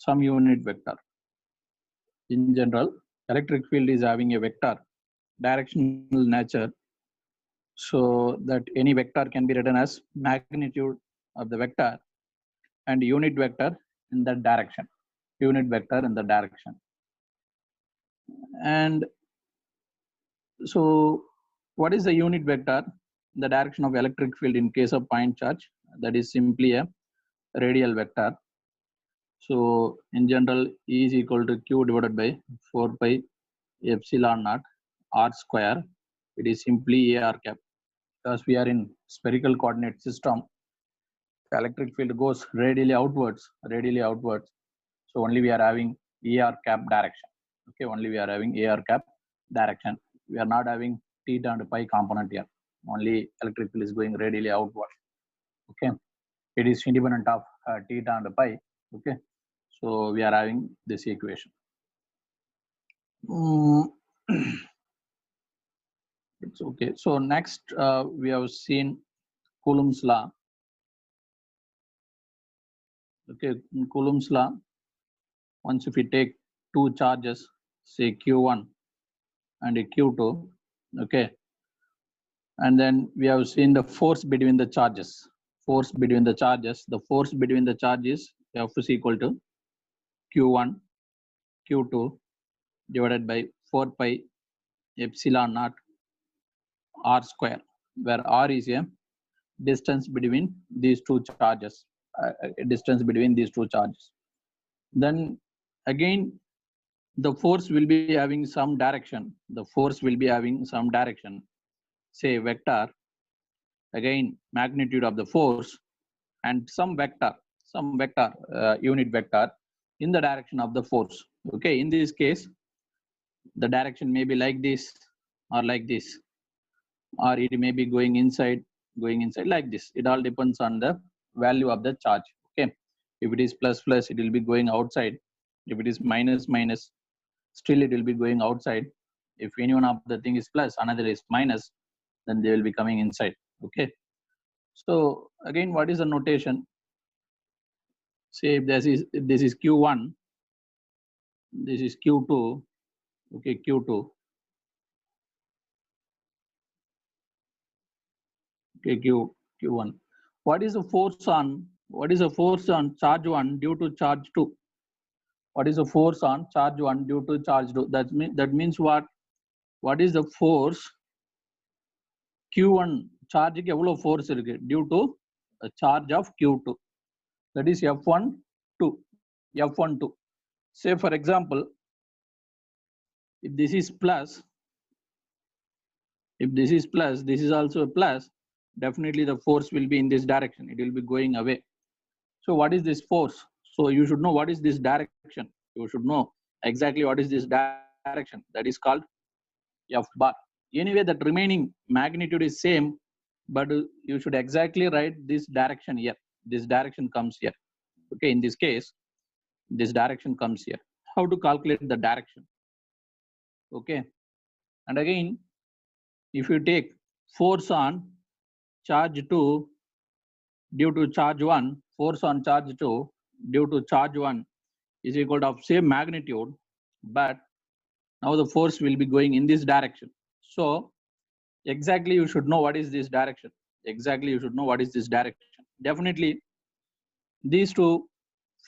some unit vector. In general, electric field is having a vector directional nature, so that any vector can be written as magnitude of the vector and unit vector in that direction. Unit vector in the direction. And so what is the unit vector in the direction of electric field in case of point charge? That is simply a radial vector. So in general, E is equal to Q divided by 4 pi epsilon naught R square. It is simply AR cap. Because we are in spherical coordinate system, the electric field goes radially outwards. So only we are having AR cap direction. Okay, only we are having AR cap direction. We are not having theta and pi component here. Only electric field is going radially outward. Okay, it is independent of theta and pi. Okay, so we are having this equation. It's okay. So next we have seen Coulomb's law. Okay, in Coulomb's law, once if we take two charges, say Q1 and a Q2, okay, and then we have seen the force between the charges. The force between the charges F is equal to Q1, Q2 divided by 4 pi epsilon naught R square, where R is a distance between these two charges. Then again, the force will be having some direction. Say vector, again magnitude of the force, and some vector, unit vector in the direction of the force. Okay, in this case, the direction may be like this or like this, or it may be going inside like this. It all depends on the value of the charge. Okay, if it is plus, it will be going outside. If it is minus, still it will be going outside. If any one of the thing is plus, another is minus, then they will be coming inside. Okay, so again, what is the notation? Say if this is Q1, this is Q2. Okay, Q2. Okay, Q1. What is the force on charge 1 due to charge 2? What is the force on charge 1 due to charge 2? That means what? What is the force Q1 charge force due to a charge of Q2? That is F12. Say for example, if this is plus, this is also a plus, definitely the force will be in this direction. It will be going away. So what is this force? So you should know what is this direction. You should know exactly what is this direction. That is called F bar. Anyway, that remaining magnitude is same, but you should exactly write this direction here. This direction comes here. Okay, in this case, this direction comes here. How to calculate the direction? Okay, and again, if you take force on charge 2 due to charge 1, force on charge 2 due to charge 1 is equal to same magnitude, but now the force will be going in this direction. So exactly you should know what is this direction. Definitely these two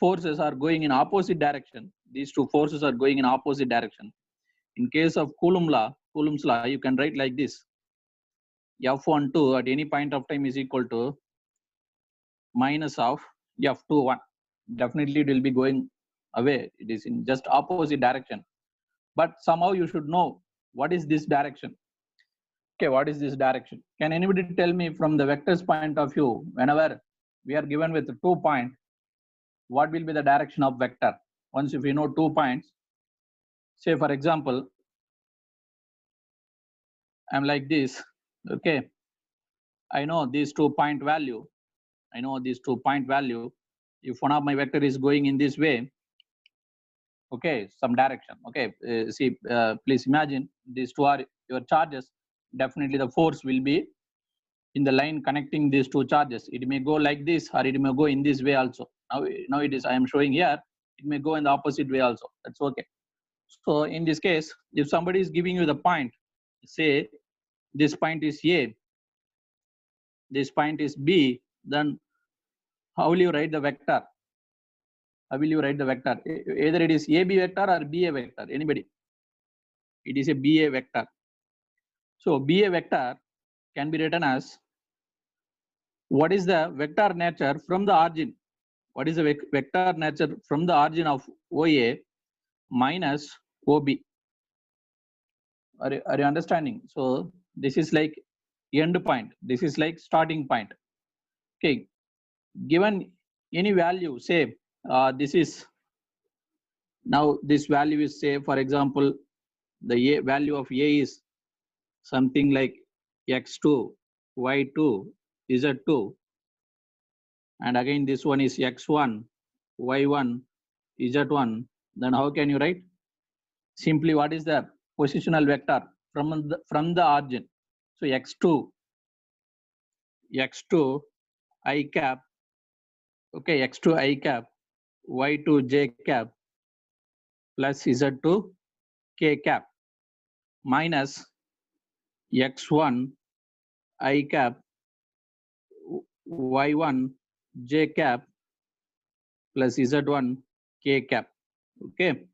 forces are going in opposite direction. In case of Coulomb's law, you can write like this. F12 at any point of time is equal to minus of F21. Definitely it will be going away. It is in just opposite direction. But somehow you should know what is this direction. Okay, what is this direction? Can anybody tell me from the vector's point of view, whenever we are given with 2 points, what will be the direction of vector? Once if we know 2 points, say for example, I'm like this. Okay, I know these 2 point value. If one of my vector is going in this way, okay, some direction. Okay, please imagine these two are your charges. Definitely the force will be in the line connecting these two charges. It may go like this or it may go in this way also. Now it is I am showing here. It may go in the opposite way also. That's okay. So in this case, if somebody is giving you the point, say this point is A, this point is B, then how will you write the vector? How will you write the vector? Either it is AB vector or BA vector. Anybody? It is a BA vector. So BA vector can be written as, what is the vector nature from the origin? What is the vector nature from the origin of OA minus OB? Are you understanding? So this is like end point. This is like starting point. Okay. Given any value, say this is, now this value is, say for example, the value of A is something like x2, y2, z2, and again this one is x1, y1, z1. Then how can you write? Simply, what is the positional vector from the origin? So x2 I cap, okay, x2 I cap, y2 j cap plus z2 k cap minus x1 I cap, y1 j cap plus z1 k cap. Okay.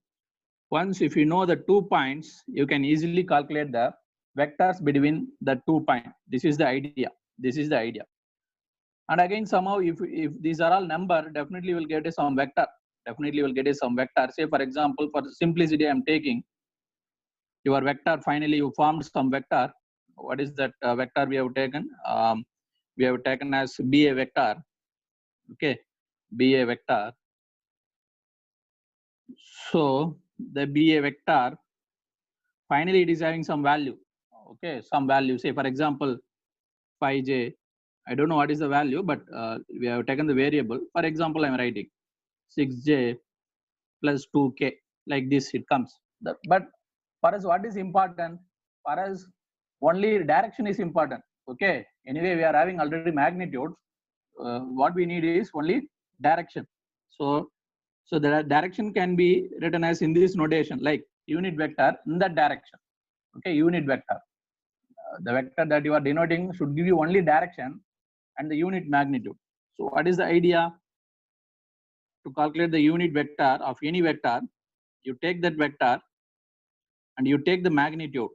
Once if you know the 2 points, you can easily calculate the vectors between the 2 points. This is the idea. This is the idea. And again, somehow if these are all number, definitely will get some vector. Definitely will get some vector. Say for example, for simplicity, I'm taking your vector. Finally, you formed some vector. What is that vector we have taken? We have taken as BA vector. Okay, BA vector. So the BA vector, finally it is having some value. Okay, some value. Say for example, 5j. I don't know what is the value, but we have taken the variable. For example, I'm writing 6j plus 2k, like this it comes. But for us, what is important? For us, only direction is important. Okay, anyway, we are having already magnitude. What we need is only direction. So the direction can be written as in this notation, like unit vector in that direction. Okay, unit vector. The vector that you are denoting should give you only direction and the unit magnitude. So what is the idea? To calculate the unit vector of any vector, you take that vector and you take the magnitude,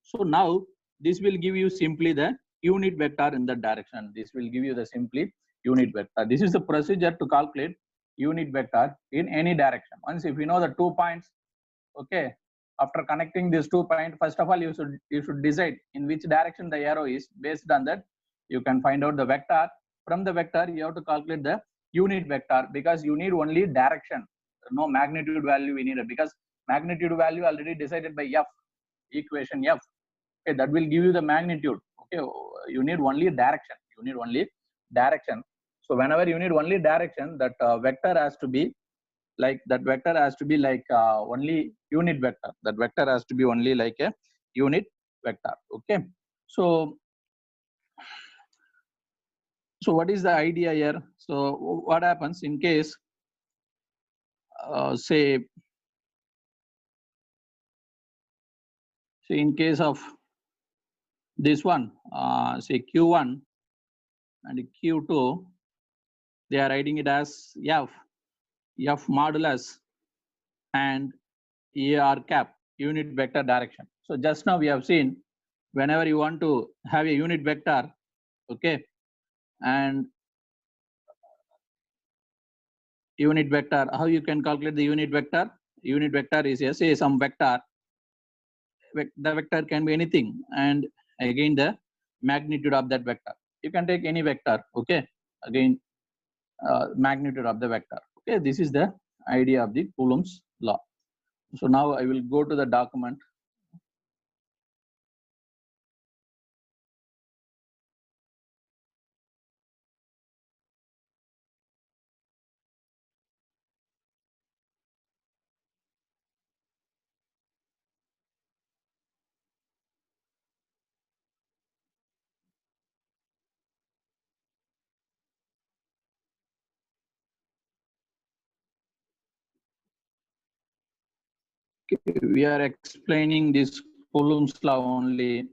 So now this will give you simply the unit vector in that direction. This will give you the simply unit vector. This is the procedure to calculate unit vector in any direction. Once if you know the 2 points, okay, after connecting these 2 points, first of all you should decide in which direction the arrow is. Based on that, you can find out the vector. From the vector, you have to calculate the unit vector, because you need only direction, no magnitude value we need, because magnitude value already decided by f, equation f. Okay, that will give you the magnitude. Okay, you need only direction. So whenever you need only direction, that vector has to be like only unit vector. That vector has to be only like a unit vector. Okay. So what is the idea here? So what happens in case say in case of this one, say q1 and q2, they are writing it as f modulus and ar cap, unit vector direction. So just now we have seen, whenever you want to have a unit vector, okay, and unit vector, how you can calculate the unit vector? Unit vector is, yes, say some vector. The vector can be anything, and again the magnitude of that vector. You can take any vector, okay, again magnitude of the vector. Okay, this is the idea of the Coulomb's law. So now I will go to the document. We are explaining this Coulomb's law only.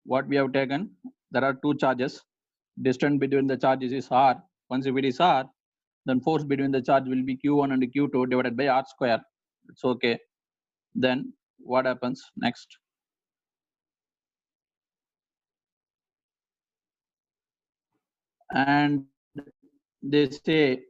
What we have taken, there are two charges. Distance between the charges is r. Once if it is r, then force between the charge will be q1 and q2 divided by r square. It's okay. Then what happens next? And they say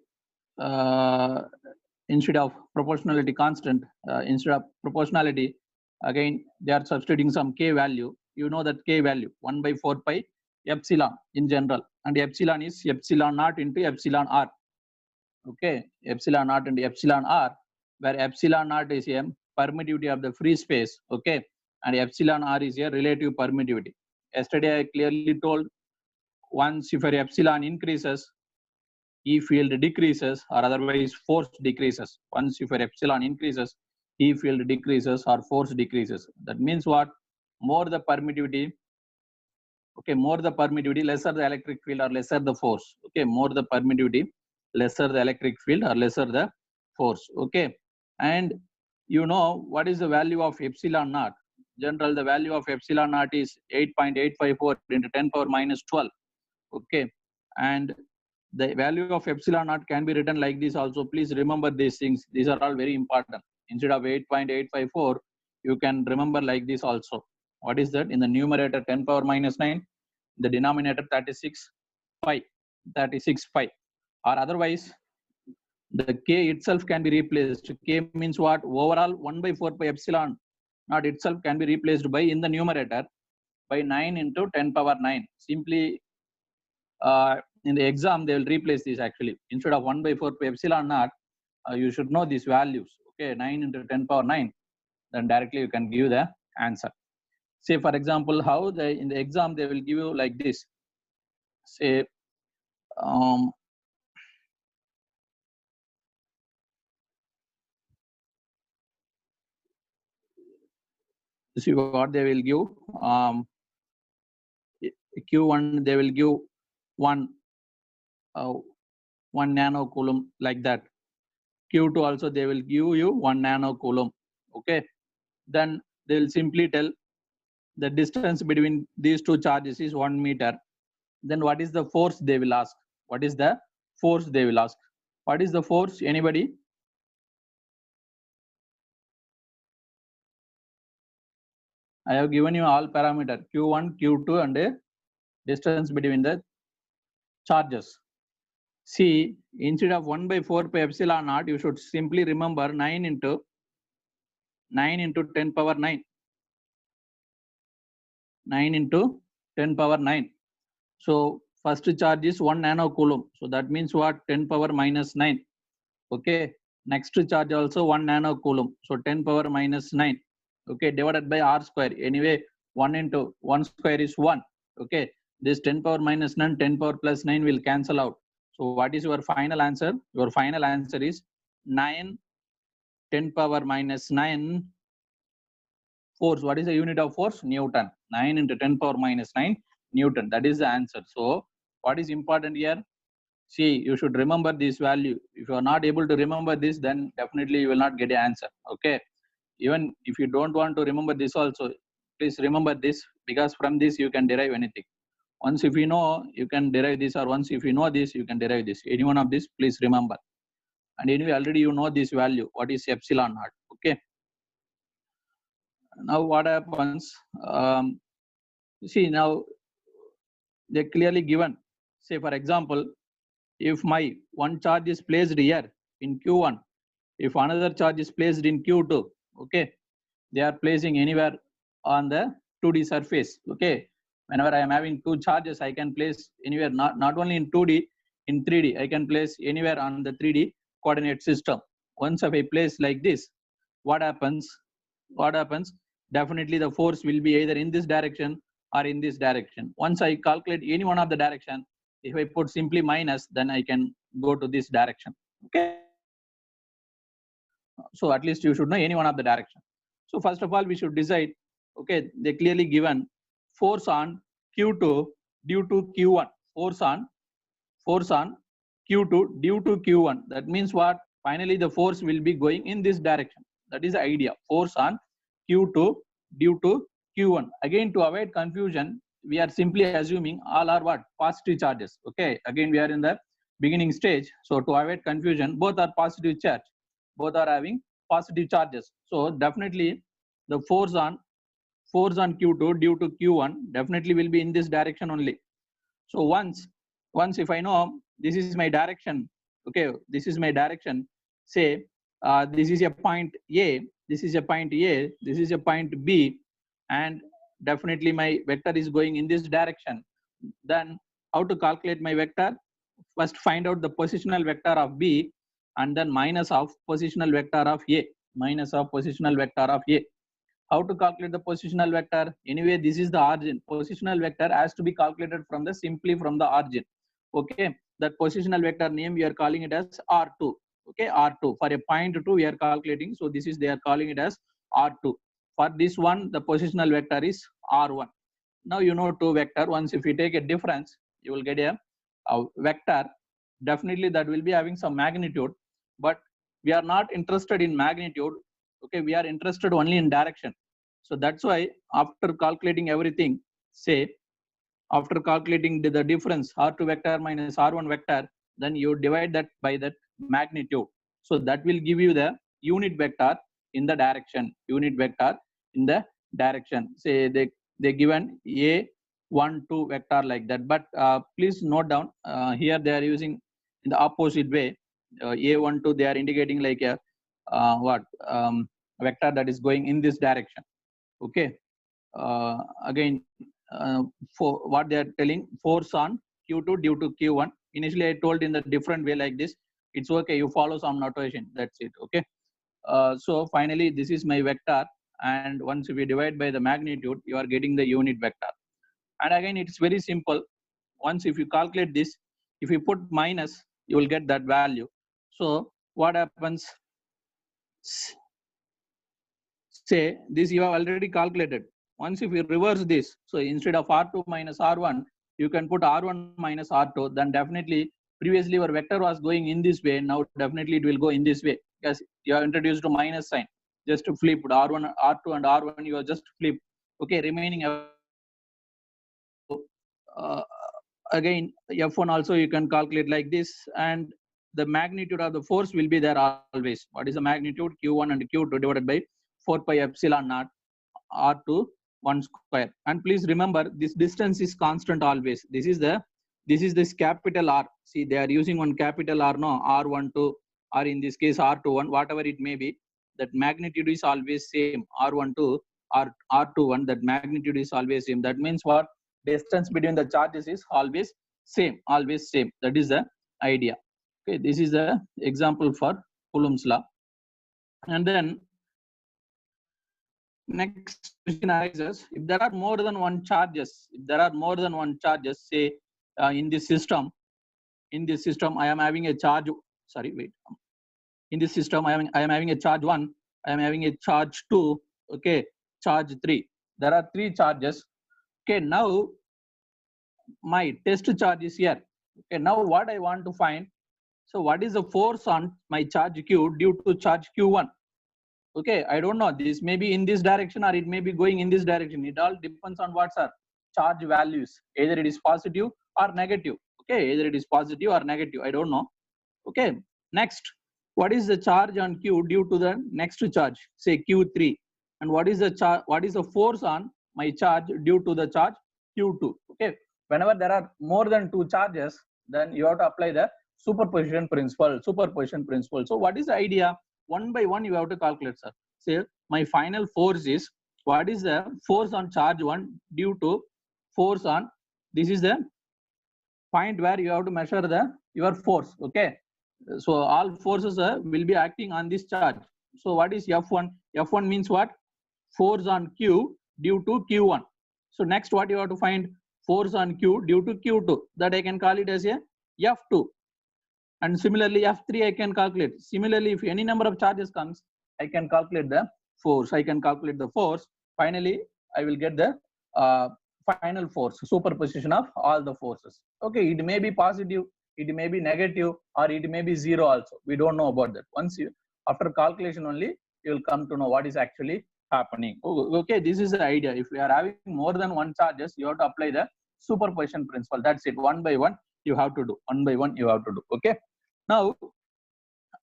instead of proportionality constant, instead of proportionality, again they are substituting some k value. You know that k value 1 by 4 pi epsilon in general, and epsilon is epsilon naught into epsilon r. Okay, epsilon naught into epsilon r, where epsilon naught is a permittivity of the free space. Okay, and epsilon r is a relative permittivity. Yesterday I clearly told, once if your epsilon increases, E field decreases, or otherwise force decreases. Once if your epsilon increases, E field decreases or force decreases. That means what? More the permittivity, okay, more the permittivity, lesser the electric field or lesser the force. Okay, more the permittivity, lesser the electric field or lesser the force. Okay, and you know what is the value of epsilon naught? General, the value of epsilon naught is 8.854 into 10 power minus 12. Okay, and the value of epsilon naught can be written like this also. Please remember these things. These are all very important. Instead of 8.854, you can remember like this also. What is that? In the numerator 10 power minus 9, the denominator 36 pi, 36 pi. Or otherwise, the k itself can be replaced. K means what? Overall 1 by 4 pi epsilon naught itself can be replaced by, in the numerator, by 9 into 10 power 9. Simply in the exam they will replace this actually. Instead of 1 by 4 pi epsilon naught, you should know these values. Okay, 9 into 10 power 9, then directly you can give the answer. Say for example, how in the exam they will give you like this. Say see what they will give. Q1 they will give 1 nano coulomb like that. Q2 also they will give you 1 nano coulomb. Okay, then they will simply tell the distance between these two charges is 1 meter. Then what is the force they will ask? What is the force they will ask? What is the force? Anybody? I have given you all parameter Q1, Q2 and distance between the charges. See, instead of 1 by 4 pi epsilon naught, you should simply remember 9 into 10 power 9. 9 into 10 power 9. So first charge is 1 nano coulomb. So that means what? 10 power minus 9. Okay. Next charge also 1 nano coulomb. So 10 power minus 9. Okay. Divided by r square. Anyway, 1 into 1 square is 1. Okay. This 10 power minus 9, 10 power plus 9 will cancel out. So what is your final answer? Your final answer is 9 10 power minus 9 force. What is the unit of force? Newton. 9 into 10 power minus 9 Newton. That is the answer. So what is important here? See, you should remember this value. If you are not able to remember this, then definitely you will not get an answer. Okay. Even if you don't want to remember this also, please remember this, because from this you can derive anything. Once if you know, you can derive this, or once if you know this, you can derive this. Any one of this, please remember. And anyway, already you know this value. What is epsilon naught? Okay. Now what happens? See, now they clearly given. Say for example, if my one charge is placed here in Q1, if another charge is placed in Q2, okay, they are placing anywhere on the 2D surface. Okay, whenever I am having two charges, I can place anywhere, not only in 2D, in 3D, I can place anywhere on the 3D coordinate system. Once if I place like this, what happens? What happens? Definitely the force will be either in this direction or in this direction. Once I calculate any one of the direction, if I put simply minus, then I can go to this direction. Okay. So at least you should know any one of the direction. So first of all, we should decide. Okay, they clearly given force on Q2 due to Q1. Force on Q2 due to Q1. That means what? Finally, the force will be going in this direction. That is the idea. Force on Q2 due to Q1. Again, to avoid confusion, we are simply assuming all are what? Positive charges. Okay. Again, we are in the beginning stage. So to avoid confusion, both are positive charge. Both are having positive charges. So definitely the force on Q2 due to Q1 definitely will be in this direction only. So once if I know this is my direction, okay, this is my direction, say this is a point A, this is a point A, this is a point B, and definitely my vector is going in this direction. Then how to calculate my vector? First find out the positional vector of B and then minus of positional vector of A, minus of positional vector of A. How to calculate the positional vector? Anyway, this is the origin. Positional vector has to be calculated from the simply from the origin. Okay, that positional vector name we are calling it as R2. Okay, R2 for a point 2 we are calculating. So this is they are calling it as R2. For this one, the positional vector is R1. Now you know two vector. Once if you take a difference, you will get a vector. Definitely that will be having some magnitude, but we are not interested in magnitude. Okay, we are interested only in direction. So that's why after calculating everything, say after calculating the difference R2 vector minus R1 vector, then you divide that by that magnitude. So that will give you the unit vector in the direction. Unit vector in the direction. Say they given A12 vector like that. But please note down here they are using in the opposite way. A12 they are indicating like a vector that is going in this direction. Okay. Again, for what they are telling, force on Q2 due to Q1. Initially, I told in the different way like this. It's okay. You follow some notation. That's it. Okay. So finally, this is my vector. And once we divide by the magnitude, you are getting the unit vector. And again, it's very simple. Once if you calculate this, if you put minus, you will get that value. So what happens? Say this you have already calculated. Once if you reverse this, so instead of R2 minus R1, you can put R1 minus R2. Then definitely previously your vector was going in this way. Now definitely it will go in this way because you have introduced a minus sign. Just to flip R1, R2 and R1, you are just flip. Okay, remaining again F1 also you can calculate like this, and the magnitude of the force will be there always. What is the magnitude? Q1 and Q2 divided by 4 pi epsilon naught R2 1 square. And please remember this distance is constant always. This is this capital R. See, they are using one capital R, no, R12 or in this case R21, whatever it may be. That magnitude is always same. R12 or R21, that magnitude is always same. That means what? Distance between the charges is always same. That is the idea. Okay, this is the example for Coulomb's law. And then next question arises, if there are more than one charges, say in this system I am having a charge, in this system I am having a charge 1, I am having a charge 2, okay, charge 3. There are 3 charges. Okay, now my test charge is here. Okay, now what I want to find, so what is the force on my charge Q due to charge Q1? Okay, I don't know, this may be in this direction or it may be going in this direction. It all depends on what's our charge values. Either it is positive or negative. Okay, either it is positive or negative. I don't know. Okay, next, what is the charge on Q due to the next charge, say Q3, and what is the force on my charge due to the charge Q2? Okay, whenever there are more than 2 charges, then you have to apply the superposition principle. So what is the idea? One by one you have to calculate, sir. Say my final force is, what is the force on charge 1 due to force on, this is the point where you have to measure your force. Okay, so all forces will be acting on this charge. So what is F1? F1 means what? Force on Q due to Q1. So next what you have to find? Force on Q due to Q2. That I can call it as a F2. And similarly F3 I can calculate. Similarly, if any number of charges comes, I can calculate the force. Finally, I will get the final force, superposition of all the forces. Okay, it may be positive, it may be negative, or it may be 0 also. We don't know about that. Once you, after calculation only, you will come to know what is actually happening. Okay, this is the idea. If we are having more than one charges, you have to apply the superposition principle. That's it. One by one you have to do. One by one you have to do. Okay. Now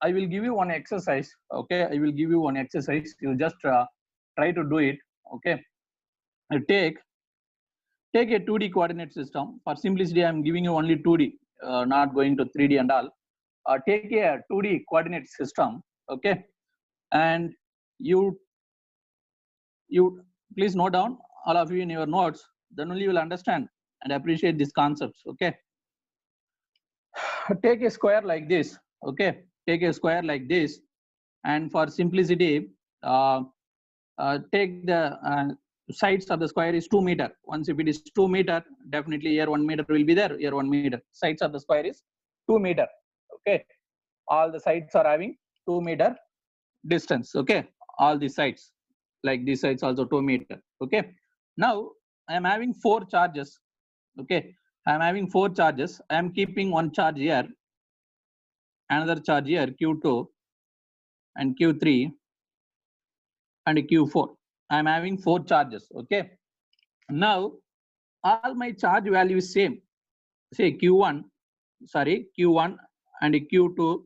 I will give you one exercise. Okay, I will give you one exercise. You just try to do it. Okay. Take a 2D coordinate system. For simplicity, I am giving you only 2D, not going to 3D and all. Take a 2D coordinate system. Okay, and you please note down all of you in your notes. Then only you will understand and appreciate these concepts. Okay. Take a square like this. Okay, take a square like this, and for simplicity, take the sides of the square is 2 meter. Once if it is 2 meter, definitely here 1 meter will be there. Here 1 meter. Sides of the square is 2 meter. Okay, all the sides are having 2 meter distance. Okay, all the sides, like these sides also 2 meter. Okay, now I am having 4 charges. Okay, I am having 4 charges. I am keeping one charge here, another charge here, Q2 and Q3 and Q4. I am having 4 charges. Okay, now all my charge value is same. Say Q1 and Q2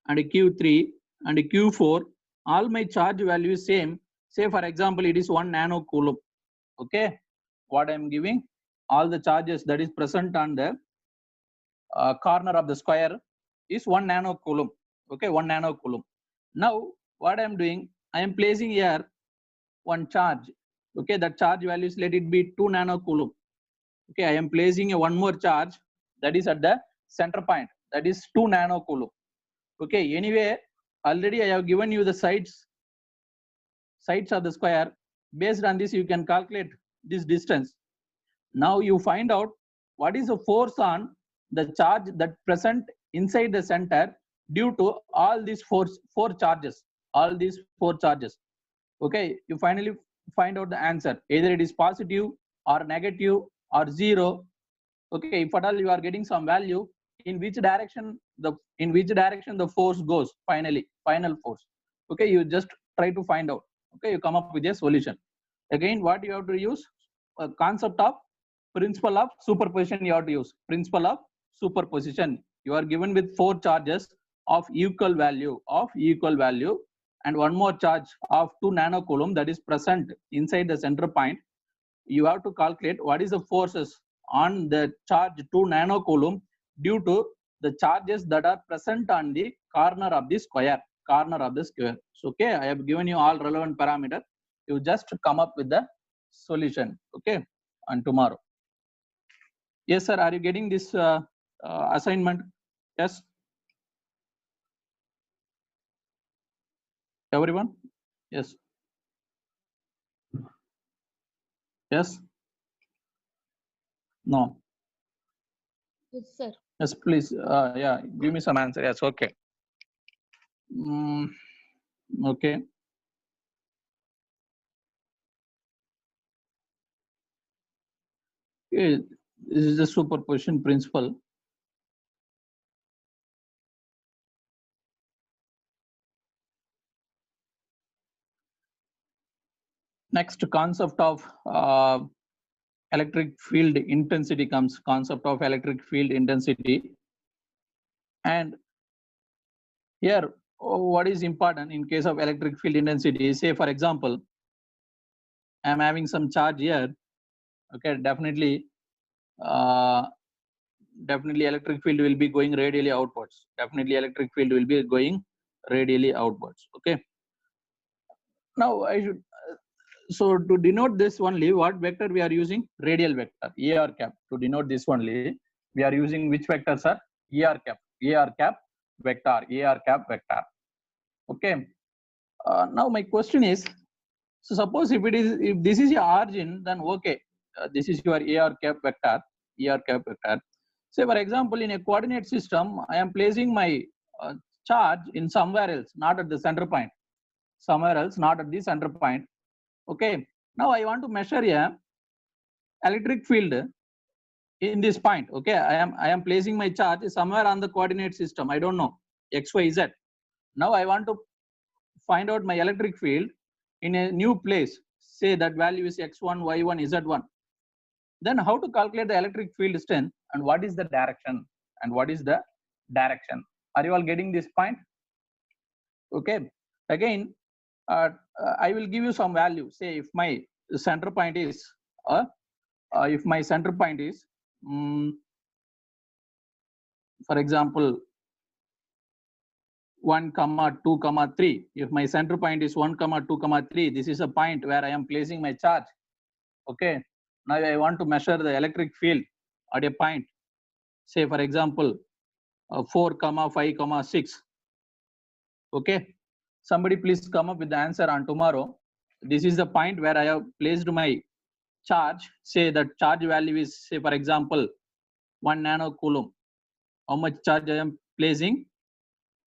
and Q3 and Q4, all my charge value is same. Say for example, it is 1 nanocoulomb. Okay, what I am giving, all the charges that is present on the corner of the square is 1 nanocoulomb. Okay, 1 nanocoulomb. Now what I am doing, I am placing here one charge. Okay, that charge value is, let it be 2 nanocoulomb. Okay, I am placing a one more charge that is at the center point, that is 2 nanocoulomb. Okay, anyway, already I have given you the sides of the square. Based on this, you can calculate this distance. Now you find out what is the force on the charge that present inside the center due to all these four charges. All these 4 charges. Okay, you finally find out the answer. Either it is positive or negative or 0. Okay, if at all you are getting some value, in which direction the force goes, final force. Okay, you just try to find out. Okay, you come up with a solution. Again, what you have to use, a concept of principle of superposition. You have to use principle of superposition. You are given with 4 charges of equal value, and one more charge of 2 nanocoulomb that is present inside the center point. You have to calculate what is the forces on the charge 2 nanocoulomb due to the charges that are present on the corner of the square. So, okay, I have given you all relevant parameters. You just come up with the solution. Okay, and tomorrow. Yes, sir. Are you getting this assignment? Yes. Everyone? Yes. Yes. No. Yes, sir. Yes, please. Yeah, give me some answer. Yes, okay. Okay. Okay. This is the superposition principle. Next, concept of electric field intensity comes. Concept of electric field intensity. And here, what is important in case of electric field intensity? Say, for example, I am having some charge here. Okay, definitely electric field will be going radially outwards. Okay. Now I should. So to denote this only, what vector we are using? Radial vector, AR cap. To denote this only, we are using which vector, sir? AR cap vector. Okay. Now my question is, so suppose if this is your origin, then okay, this is your AR cap vector. Say for example, in a coordinate system, I am placing my charge in somewhere else, not at the center point. Okay. Now I want to measure a electric field in this point. Okay, I am placing my charge somewhere on the coordinate system. I don't know X, Y, Z. Now I want to find out my electric field in a new place, say that value is x1, y1, z1, then how to calculate the electric field strength and what is the direction and what is the direction? Are you all getting this point? Okay. Again, I will give you some value. Say if my center point is, for example, 1, 2, 3. If my center point is 1, 2, 3, this is a point where I am placing my charge. Okay. Now I want to measure the electric field at a point. Say for example, 4, 5, 6. Okay. Somebody please come up with the answer on tomorrow. This is the point where I have placed my charge. Say that charge value is, say for example, 1 nanocoulomb. How much charge I am placing?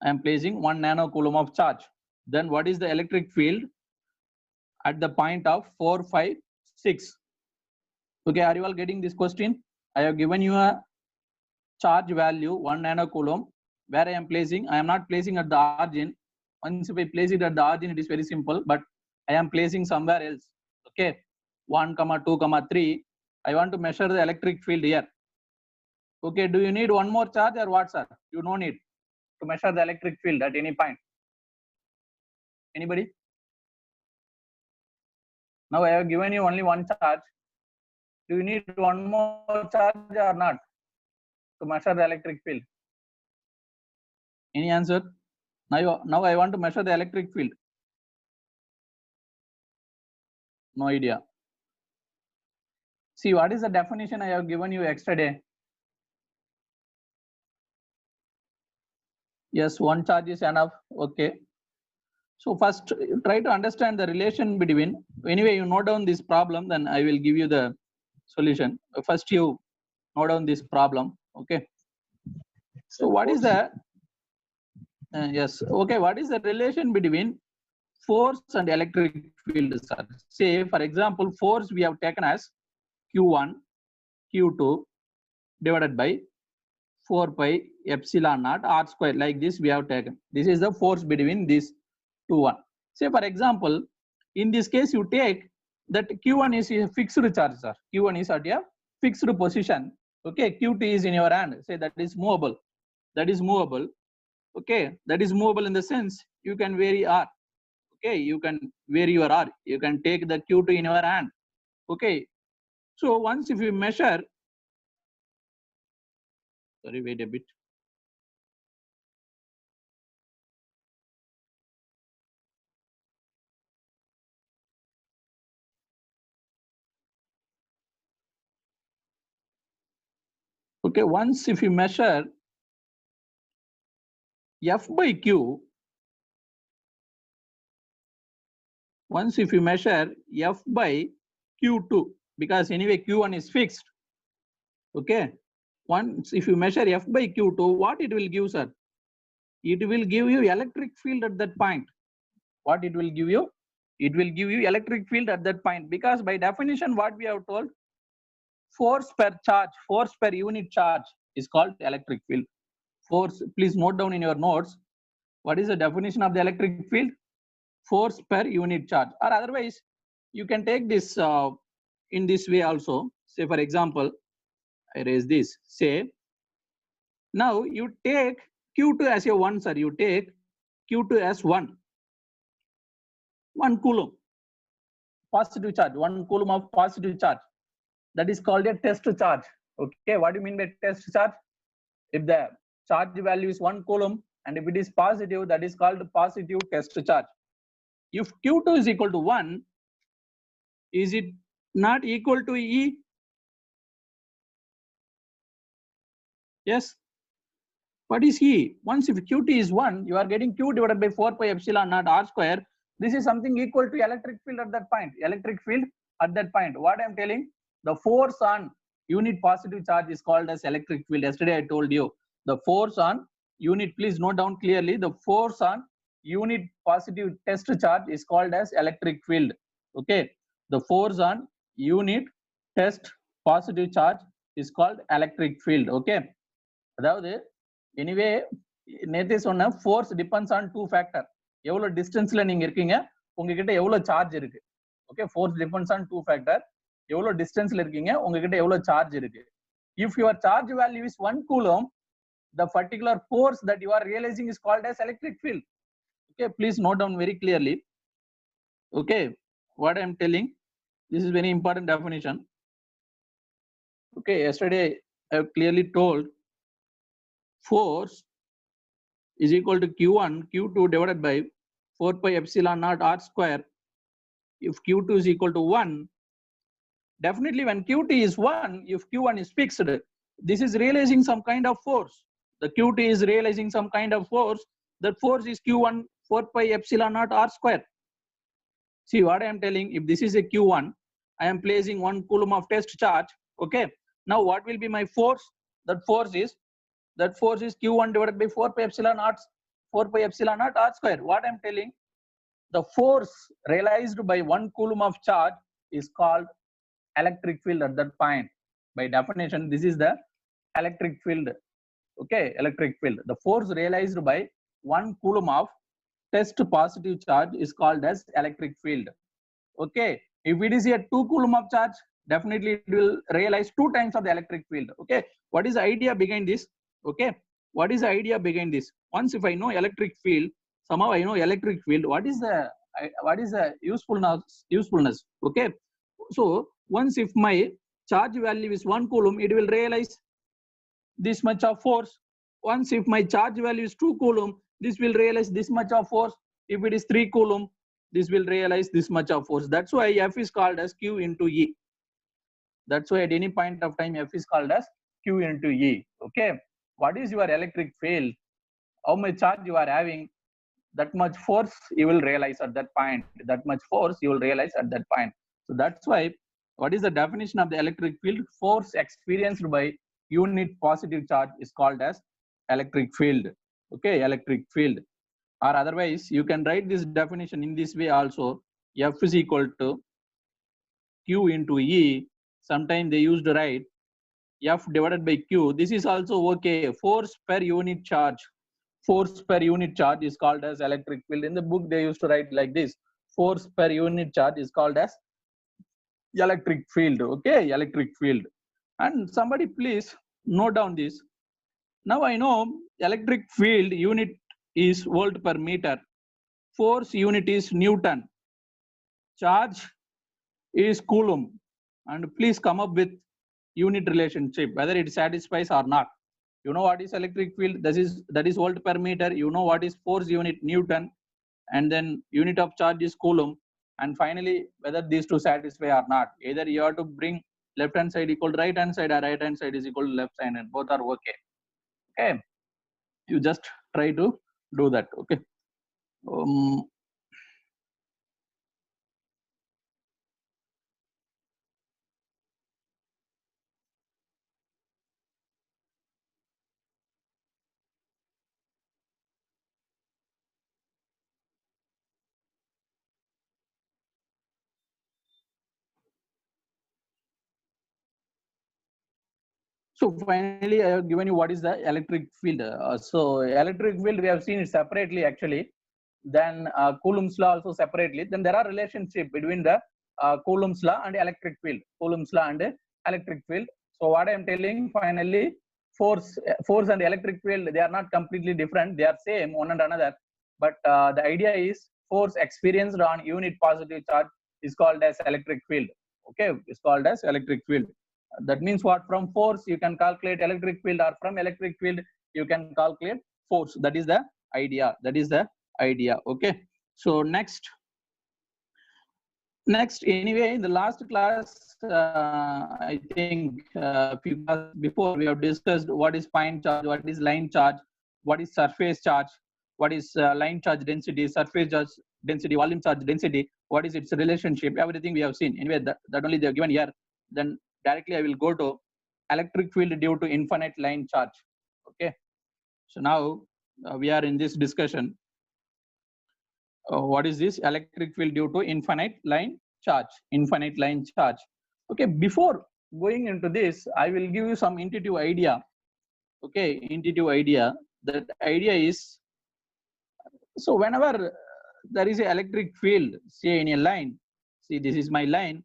I am placing 1 nanocoulomb of charge. Then what is the electric field at the point of 4, 5, 6? Okay, are you all getting this question? I have given you a charge value 1 nanocoulomb. Where I am placing? I am not placing at the origin. Once if I place it at the origin, it is very simple, but I am placing somewhere else. Okay, 1, 2, 3. I want to measure the electric field here. Okay, do you need one more charge or what, sir? You no need to measure the electric field at any point. Anybody? Now I have given you only one charge. Do you need one more charge or not to measure the electric field? Any answer? Now I want to measure the electric field. No idea. See, what is the definition I have given you yesterday? Yes, one charge is enough. Okay. So first try to understand the relation between, anyway you note down this problem, then I will give you the solution. First you note down this problem. Okay. So what is the, yes, okay, what is the relation between force and electric field, sir? Say for example, force we have taken as Q1, Q2 divided by 4 pi epsilon naught r square, like this we have taken. This is the force between these two one. Say for example, in this case you take that Q1 is a fixed charge, sir. Q1 is at a fixed position. Okay, Q2 is in your hand. Say that is movable. That is movable. Okay, that is movable in the sense you can vary R. Okay, you can vary your R. You can take the Q2 in your hand. Okay, so once if you measure, sorry, wait a bit. Okay, once if you measure F by Q, once if you measure F by Q2, because anyway Q1 is fixed. Okay, once if you measure F by Q2, what it will give, sir? It will give you electric field at that point. What it will give you? It will give you electric field at that point, because by definition what we have told, force per charge, force per unit charge is called electric field. Force, please note down in your notes, what is the definition of the electric field? Force per unit charge. Or otherwise you can take this in this way also. Say for example, I raise this. Say now you take Q2 as a 1, sir. You take Q2 as 1 coulomb positive charge, 1 coulomb of positive charge. That is called a test charge. Okay, what do you mean by test charge? If the charge value is 1 coulomb and if it is positive, that is called positive test charge. If Q2 is equal to 1, is it not equal to E? Yes. What is E? Once if Qt is 1, you are getting Q divided by 4 pi epsilon naught r square. This is something equal to electric field at that point. Electric field at that point. What I am telling, the force on unit positive charge is called as electric field. Yesterday I told you the force on unit, please note down clearly, the force on unit positive test charge is called as electric field. Okay, the force on unit test positive charge is called electric field. Okay, அதாவது anyway நேத்தே சொன்ன force depends on two factor. எவ்வளவு டிஸ்டன்ஸ்ல நீங்க இருக்கீங்க, உங்ககிட்ட எவ்வளவு charge இருக்கு. Okay, force depends on two factor. எவ்வளவு டிஸ்டன்ஸ்ல இருக்கீங்க, உங்ககிட்ட எவ்வளவு சார்ஜ் இருக்கு. If your charge value is 1 coulomb, the particular force that you are realizing is called as electric field. Okay, please note down very clearly. Okay, what I am telling, this is very important definition. Okay, yesterday I have clearly told force is equal to Q1 Q2 divided by 4 pi epsilon naught r square. If Q2 is equal to 1, definitely when Qt is 1, if Q1 is fixed, this is realizing some kind of force. The Qt is realizing some kind of force. That force is Q1 4 pi epsilon naught r square. See what I am telling, if this is a Q1, I am placing 1 coulomb of test charge. Okay, now what will be my force? That force is Q1 divided by 4 pi epsilon naught r square. What I am telling, the force realized by 1 coulomb of charge is called electric field at that point. By definition, this is the electric field. Okay, electric field. The force realized by 1 coulomb of test positive charge is called as electric field. Okay, if it is a 2 coulomb of charge, definitely it will realize 2 times of the electric field. Okay, what is the idea behind this? Okay, what is the idea behind this? Once if I know electric field, somehow I know electric field, what is the usefulness? Okay, so once if my charge value is 1 coulomb, it will realize this much of force. Once if my charge value is 2 coulomb, this will realize this much of force. If it is 3 coulomb, this will realize this much of force. That's why F is called as Q into E. That's why at any point of time F is called as Q into E. Okay, what is your electric field? How much charge you are having, that much force you will realize at that point. That much force you will realize at that point. So that's why, what is the definition of the electric field? Force experienced by unit positive charge is called as electric field. Okay, electric field. Or otherwise, you can write this definition in this way also. F is equal to Q into E. Sometimes they used to write F divided by Q. This is also okay. Force per unit charge. Force per unit charge is called as electric field. In the book, they used to write like this. Force per unit charge is called as electric field. Okay, electric field. And somebody please note down this. Now I know electric field unit is volt per meter. Force unit is Newton. Charge is coulomb. And please come up with unit relationship, whether it satisfies or not. You know what is electric field? That is volt per meter. You know what is force unit Newton, and then unit of charge is coulomb. And finally, whether these two satisfy or not. Either you have to bring left hand side equal to right hand side, or right hand side is equal to left side, and both are okay. Okay, you just try to do that. Okay. So finally, I have given you what is the electric field. So electric field, we have seen it separately actually. Then Coulomb's law also separately. Then there are relationship between the Coulomb's law and electric field. Coulomb's law and electric field. So what I am telling, finally, force and electric field, they are not completely different. They are same one and another. But the idea is force experienced on unit positive charge is called as electric field. Okay, it's called as electric field. That means what? From force you can calculate electric field, or from electric field you can calculate force. That is the idea. That is the idea. Okay, so next anyway, in the last class, I think few classes before, we have discussed what is point charge, what is line charge, what is surface charge, what is line charge density, surface charge density, volume charge density, what is its relationship. Everything we have seen. Anyway, that only they are given here. Then directly I will go to electric field due to infinite line charge. Okay, so now we are in this discussion. What is this? Electric field due to infinite line charge. Infinite line charge. Okay, before going into this, I will give you some intuitive idea. Okay, intuitive idea. That idea is, so whenever there is an electric field, say in a line. See, this is my line.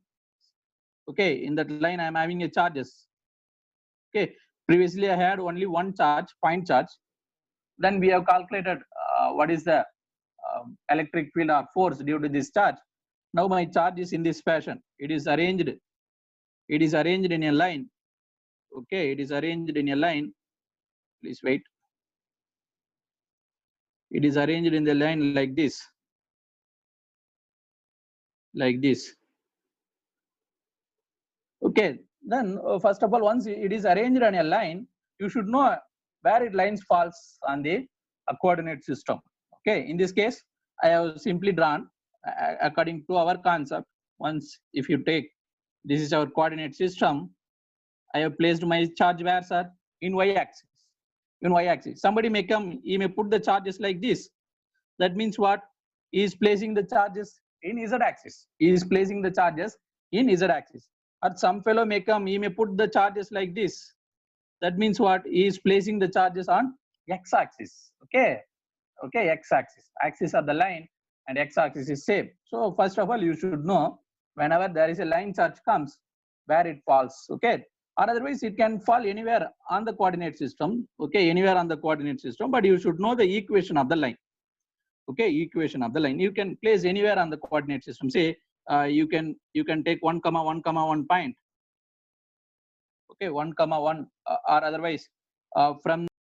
Okay, in that line, I am having a charges. Okay, previously I had only one charge, point charge. Then we have calculated what is the electric field or force due to this charge. Now my charge is in this fashion. It is arranged. It is arranged in a line. Okay, it is arranged in a line. Please wait. It is arranged in the line like this. Like this. Okay, then first of all, once it is arranged on a line, you should know where it lines falls on the coordinate system. Okay, in this case, I have simply drawn according to our concept. Once if you take, this is our coordinate system, I have placed my charge where, sir? In y-axis. In y-axis. Somebody may come, he may put the charges like this. That means what? He is placing the charges in z-axis. He is placing the charges in z-axis. Or some fellow may come, he may put the charges like this. That means what? He is placing the charges on x-axis. Okay. Okay, x-axis. Axis of the line and x-axis is same. So first of all, you should know whenever there is a line charge comes, where it falls. Okay. Or otherwise, it can fall anywhere on the coordinate system. Okay, anywhere on the coordinate system, but you should know the equation of the line. Okay, equation of the line. You can place anywhere on the coordinate system. Say you can take 1, 1, 1 point. Okay, 1, 1, or otherwise from